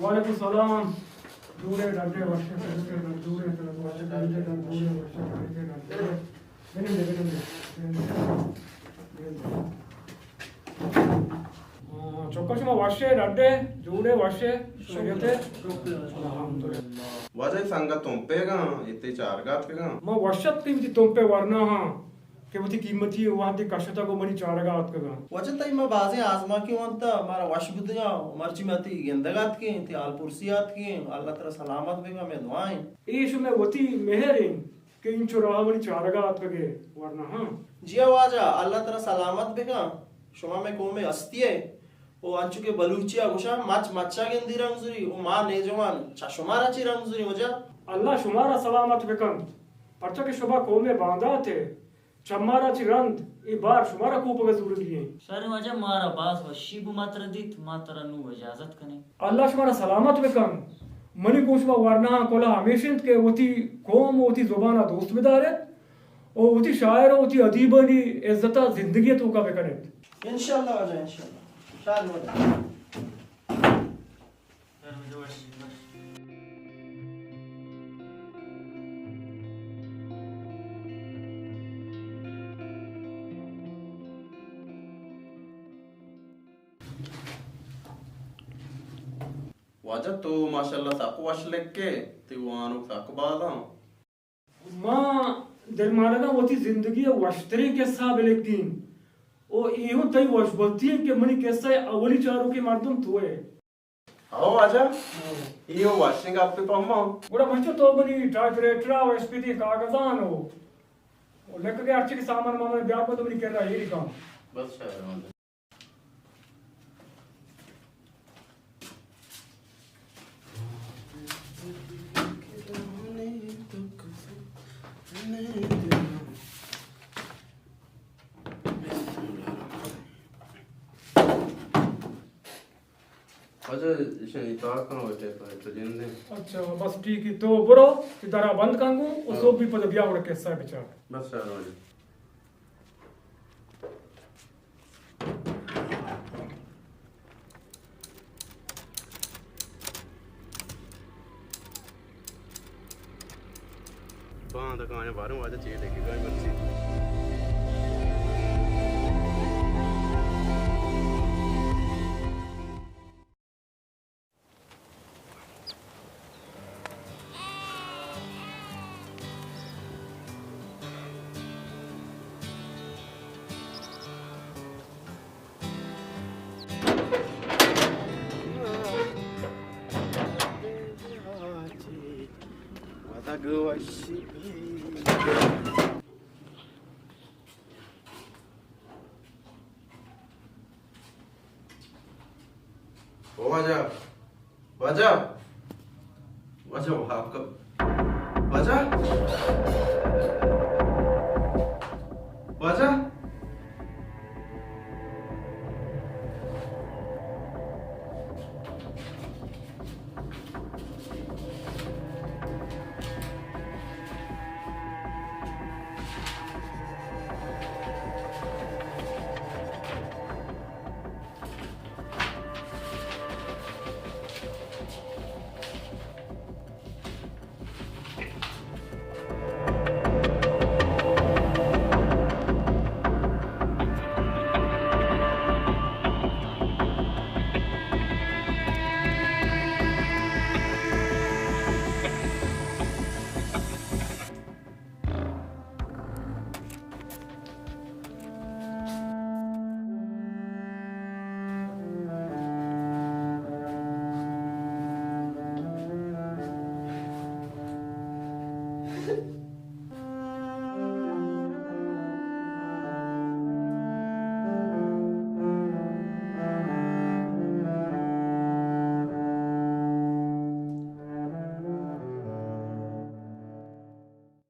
वालेकुम सलाम। दूरे डंडे वर्षे दूरे दूरे वर्षे डंडे दूरे वर्षे डंडे चौकशमा वर्षे डंडे दूरे वर्षे शरीयते alhamdulillah wajay sanga tompega itte chargat pega ma वर्षत की tompe वरना हां कि वो कीमती वहां ती कशता को मनी चारगात का वजह तई मैं बाजे आजमा की वंता हमारा वशबुदिया मर्ची मती गेंदगात की थी आलपुरसियात की अल्लाह तेरा सलामत बेगा मैं दुआएं ईश में वती मेहरिन कि इन चुरा मनी चारगात के वरना हां जिया वाजा अल्लाह तेरा सलामत बेगा शुमा में को में अस्तिये ओ अंचु के बलूचिया गुशा मच मच्चा गेंदी रंगजुरी ओ मां ने जवान चा शुमारा ची रंगजुरी वजह अल्लाह शुमारा सलामत बेकन परचा के शुभा को में बांधा थे चम्मारा चिरंद ए बार शुमारा को पग जरूरी है सर वजह मारा बास व शिब मात्र दित मात्र नु इजाजत कने अल्लाह शुमारा सलामत बेकन मनी गोशवा वरना कोला हमेशा के वती कौम वती जुबाना दोस्त बेदार है ओ वती शायर वती अदीबनी इज्जत जिंदगी तो का बेकने इंशाल्लाह वजह इंशाल्लाह शाद वजह wajah to mashallah saku washlekke te wanu sakbala मां दिल मारना वती जिंदगी वशतरे के साब लेकिन ओ एहो तई वशबती के मनी कैसा अवली चारों के मर्दम तोए आओ wajah iyo washing up pe pamma गुड़ा मंचो तो मनी टाइपराइटर और एसपीडी कागजान हो और लेकर के अर्ची के सामान मामा ब्याह को तो मनी कर रहा है ये काम bas shahar wajah ishani taakana hote to jinde अच्छा बस ठीक है तो बरो इधर बंद कांगू और सब भी पद ब्याह और कैसा है बेचारा bas shahar wajah बांध काने बाहरों wajah चेल लेके गए मर्जी wajah wajah wajah आपका wajah wajah